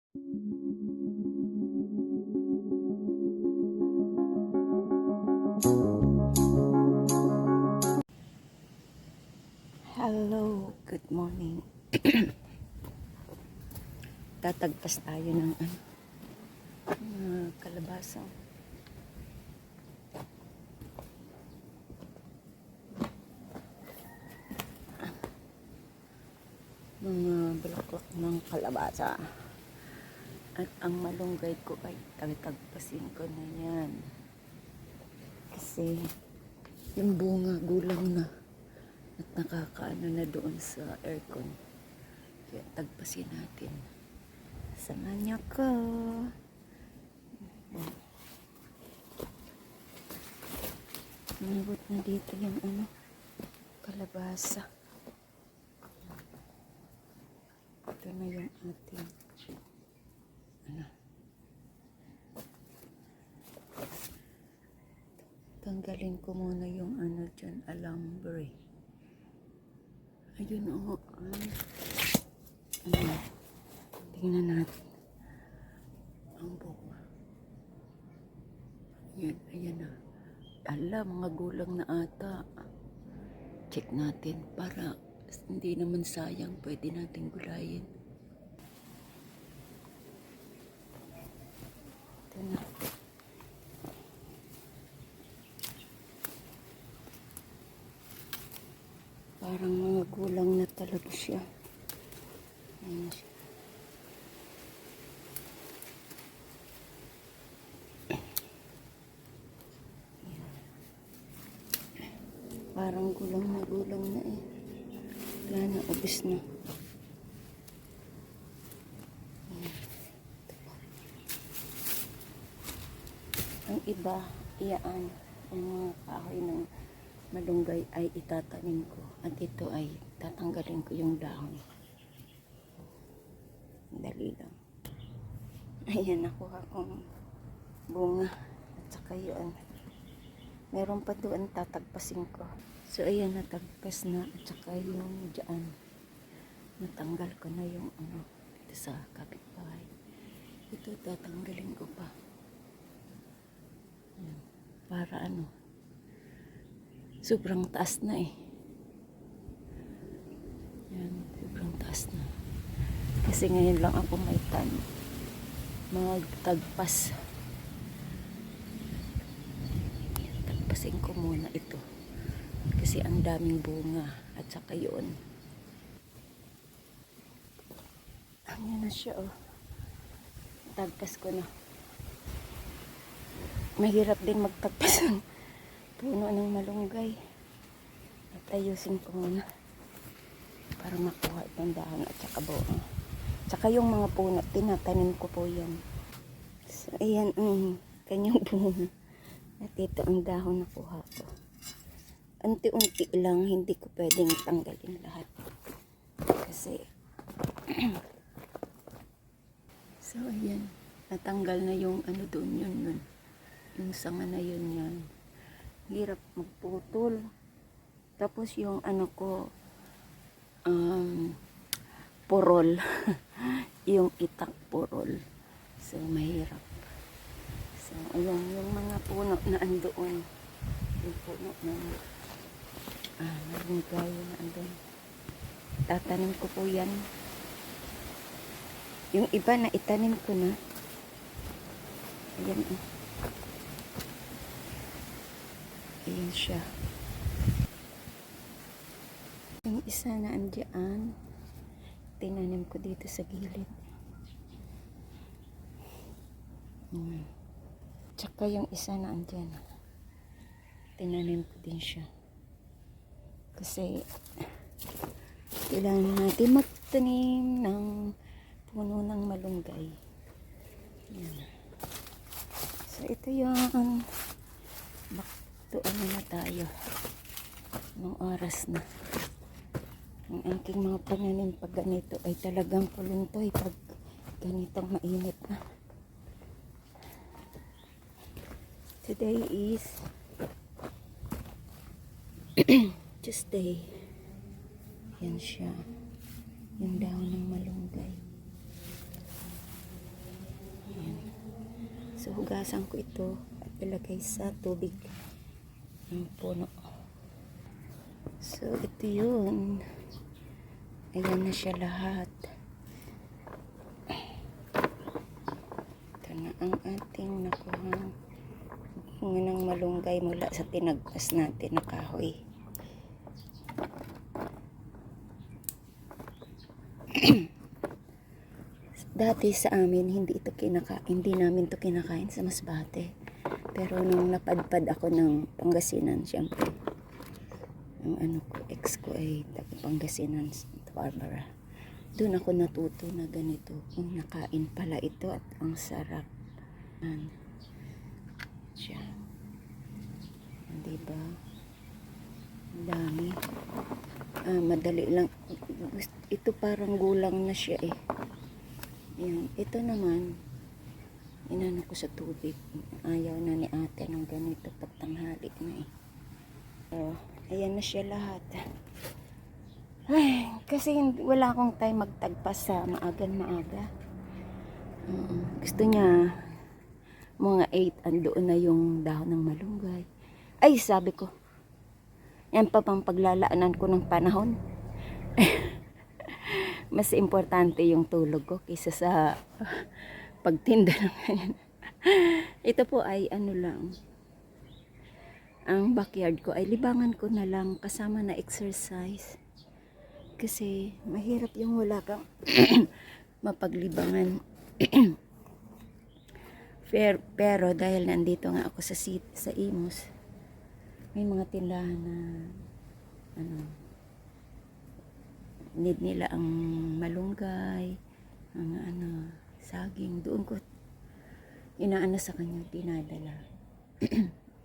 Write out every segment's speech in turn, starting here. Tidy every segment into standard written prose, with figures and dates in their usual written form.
Hello, good morning. Tatagpas tayo ng kalabasa. Mga bulaklak ng kalabasa. At ang malunggay ko ay tatagpasin ko na yan. Kasi yung bunga gulang na. At nakakaano na doon sa aircon. Kaya tagpasin natin. Samahan niyo ko. Nabot na dito yung kalabasa. Ito na yung ating tanggalin ko muna yung dyan, alambre. Ayun o. Tingnan natin. Ang buka. Ayan na. Ala, mga gulang na ata. Check natin para hindi naman sayang. Pwede natin gulayin. Ito na. Parang mga gulang na talaga siya. Ayan siya. Parang gulang na eh. Wala na, ubis na. Ang iba, iyaan. Ang mga kahoy ng malunggay ay itatanim ko. At ito ay tatanggalin ko yung dahon. Dali lang. Ayan, nakuha kong bunga. At saka yun. Meron pa doon tatagpasin ko. So ayan, natagpas na. At saka yung dyan. Natanggal ko na yung dito sa kapitbahay. Ito tatanggalin ko pa. Ayan. Para sobrang taas na eh. Ayan, sobrang taas na. Kasi ngayon lang ako may magtagpas. Tagpasin ko muna ito. Kasi ang daming bunga. At saka yun. Ayan na siya oh. Tagpas ko na. Mahirap din magtagpas ng puno ng malunggay. At ayusin ko muna. Para makuha itong dahon at saka buo. Tsaka yung mga puno, tinatanim ko po yan. So, ayan ang kanyang bunga. At ito ang dahon na kuha ko. Unti-unti lang, hindi ko pwedeng tanggalin lahat. Kasi, so ayan, natanggal na yung doon yun. Yung sanga na yun yan. Hirap magputol. Tapos yung ko, purol. Yung itak purol. So, mahirap. So, ayan, yung mga puno na andoon. Yung puno na malunggay na andun. Tatanim ko po yan. Yung iba na itanim ko na. Ayan oh. Ayan siya. Yung isa na andyan, tinanim ko dito sa gilid. Tsaka yung isa na andyan, tinanim ko din siya. Kasi kailangan natin magtanim ng puno ng malunggay. Yan. So ito yung baktuan na tayo ng oras na. Ang aking mga pananim pag ganito ay talagang kuluntoy pag ganitong mainit na. Today is Tuesday. Yan siya. Yung dahon ng malunggay. So, hugasan ko ito at ilagay sa tubig ng puno. So, ito yun. Ayan na siya lahat. Ito na ang ating nakuhang ng malunggay mula sa tinagpas natin na kahoy. Dati sa amin, hindi namin ito kinakain sa Masbate. Pero nung napadpad ako ng Pangasinan, syempre, ang ex ko ay taga Pangasinan, Barbara. Doon ako natuto na ganito. Kung nakain pala ito at ang sarap. Siya. Diba? Ang dami. Madali lang. Ito parang gulang na siya eh. Ayan. Ito naman, inano ko sa tubig. Ayaw na ni ate ng ganito pag tanghali na eh. So, ayan na siya lahat. Ay, kasi wala akong time magtagpas sa maaga. Gusto niya, mga 8, andoon na yung dahon ng malunggay. Ay, sabi ko, yan pa pang paglalaanan ko ng panahon. Mas importante yung tulog ko kaysa sa pagtinda ng ganyan. Ito po ay ano lang. Ang backyard ko ay libangan ko na lang kasama na exercise. Kasi mahirap yung wala kang mapaglibangan. Pero dahil nandito nga ako sa Imus, may mga tindahan na need nila ang malunggay, ang saging. Doon ko inaano sa kanya, dinadala.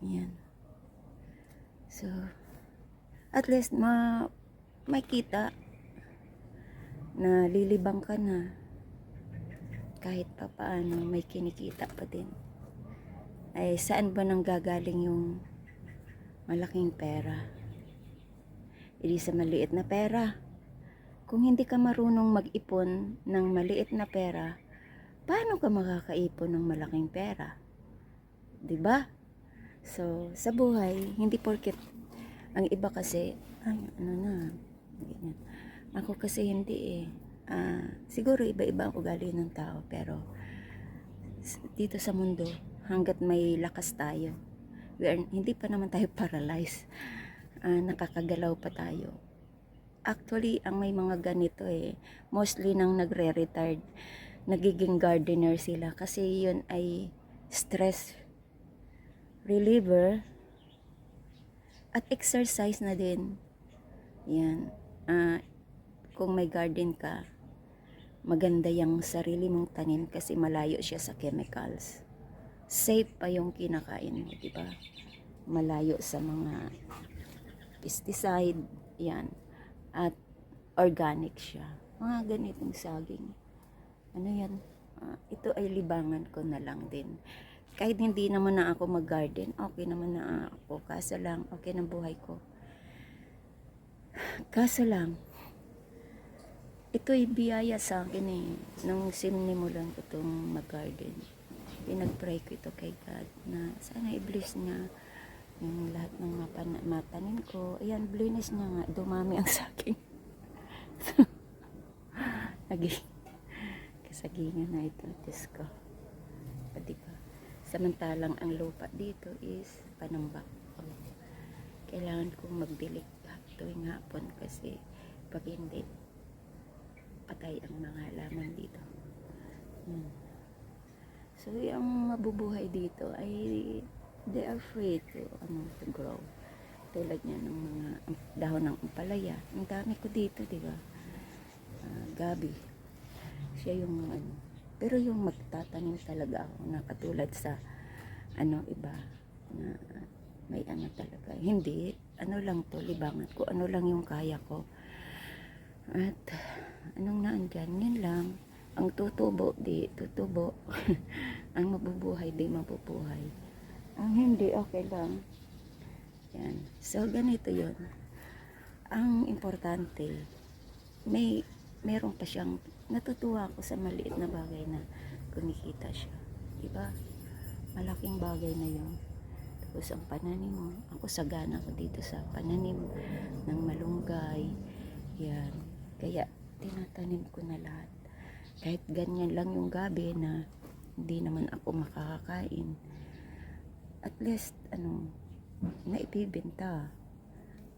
Yan. So, at least may kita na lilibang ka na. Kahit pa paano, may kinikita pa din. Ay, saan ba nang gagaling yung malaking pera? Hindi sa maliit na pera. Kung hindi ka marunong mag-ipon ng maliit na pera, paano ka makakaipon ng malaking pera? 'Di ba? So, sa buhay, hindi porket ang iba kasi, ganyan. Ako kasi hindi eh. Siguro iba-iba ang ugali ng tao, pero dito sa mundo, hanggat may lakas tayo, hindi pa naman tayo paralyzed. Nakakagalaw pa tayo. Actually, ang may mga ganito mostly nang nagre-retired, nagiging gardener sila kasi yun ay stress reliever at exercise na din. Yan. Kung may garden ka, maganda yung sarili mong tanim kasi malayo siya sa chemicals. Safe pa yung kinakain mo, di ba? Malayo sa mga pesticide, yan. At organic siya. Mga ganitong saging. Ano yan? Ito ay libangan ko na lang din. Kahit hindi naman na ako mag-garden, okay naman na ako. Kaso lang, okay ng buhay ko. Kaso lang, ito ay biyaya sa akin eh. Nung sinimulan ko itong mag-garden, pinag-pray ko ito kay God na sana i-bless niya yung lahat ng matanim ko. Ayan, blinis niya nga. Dumami ang saging. Naging kasagingan na ito. Diyos ko. Diba? Samantalang ang lupa dito is panambak. Kailangan kong magdilig tuwing hapon kasi pag hindi, patay ang mga halaman dito. So, yung mabubuhay dito ay they are free to grow. Tulad niya ng mga dahon ng ampalaya. Ang dami ko dito, di ba? Gabi. Siya yung pero yung magtatanim talaga ako na katulad sa iba na may talaga. Hindi, lang to, libangan ko. Ano lang yung kaya ko. At anong naandyan, yun lang. Ang tutubo, di tutubo. Ang mabubuhay, di mabubuhay. Ang hindi, okay lang. Yan. So, ganito yun. Ang importante, meron pa siyang, natutuwa ako sa maliit na bagay na kumikita siya. Diba? Malaking bagay na yun. Tapos ang pananim, ako sagana ako dito sa pananim ng malunggay. Yan. Kaya tinatanim ko na lahat. Kahit ganyan lang yung gabi na hindi naman ako makakakain. At least, naipibenta.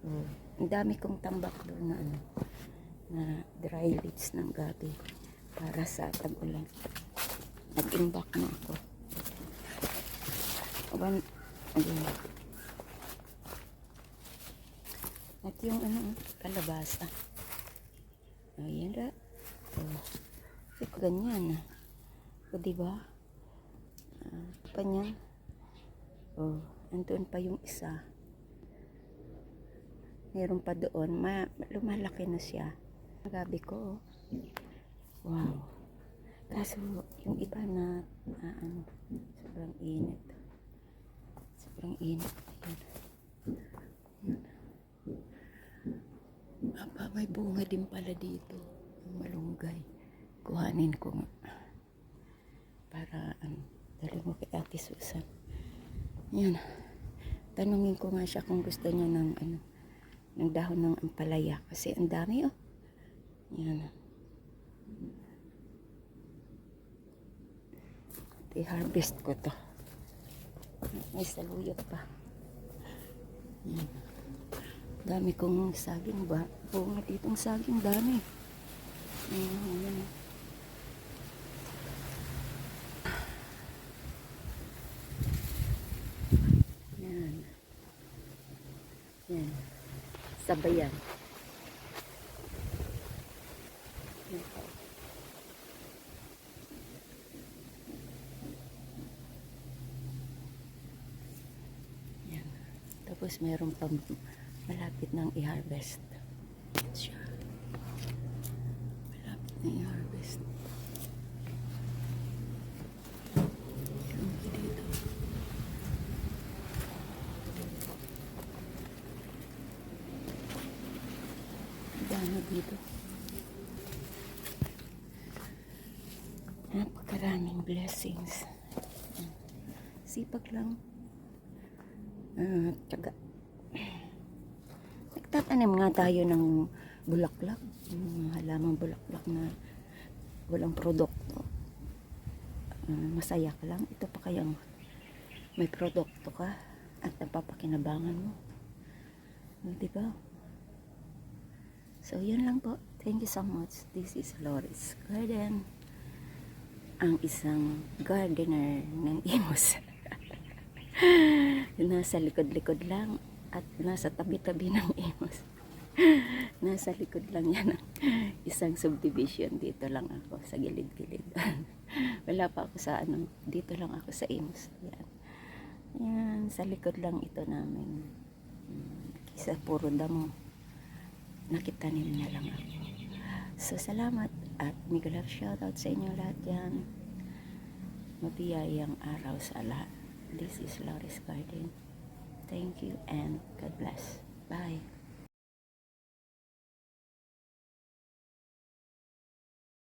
Oh, ang dami kong tambak doon na na dry leaves ng gabi para sa tag-ulan. Nag-imbak na ako. Ayun. At yung kalabasa. Ayan ra. Oh. Ito ganyan. O diba? Pa niyan. Oh, andun pa yung isa. Meron pa doon. Lumalaki na siya. Gabi ko. Wow. Kaso yung iba na sobrang init. Sobrang init. Ayan. Aba, may bunga din pala dito. Yung malunggay. Kuhanin ko nga. Para dali mo kay Ate Susan. Yan. Tanungin ko nga siya kung gusto niya ng dahon ng ampalaya. Kasi ang dami Yan. I-harvest ko to. May saluyot pa. Yan. Dami kong saging ba? Bunga ditong saging dami. Yan. Yan. Yan. Sabayan. Yan. Yan. Tapos meron pang malapit nang i-harvest. Siya. Malapit na i-harvest. Dito. Dami dito. Napakaraming blessings. Sipag lang. Tiyaga. Nagtatanim nga tayo ng bulaklak. Halamang bulaklak na walang produkto. Masaya ka lang. Ito pa kayang may produkto ka at napapakinabangan mo. Diba? So, yun lang po. Thank you so much. This is Loris Garden. Ang isang gardener ng Imus. Nasa likod-likod lang at nasa tabi-tabi ng Imus. Nasa likod lang yan ng isang subdivision. Dito lang ako sa gilid-gilid. Wala pa ako sa dito lang ako sa Imus. Yan. Yan, sa likod lang ito namin. Isa puro damo. Nakitanim na lang ako. So, salamat at mega love shoutout sa inyo lahat yan. Mabiyayang araw sa lahat. This is Loris Garden. Thank you and God bless. Bye.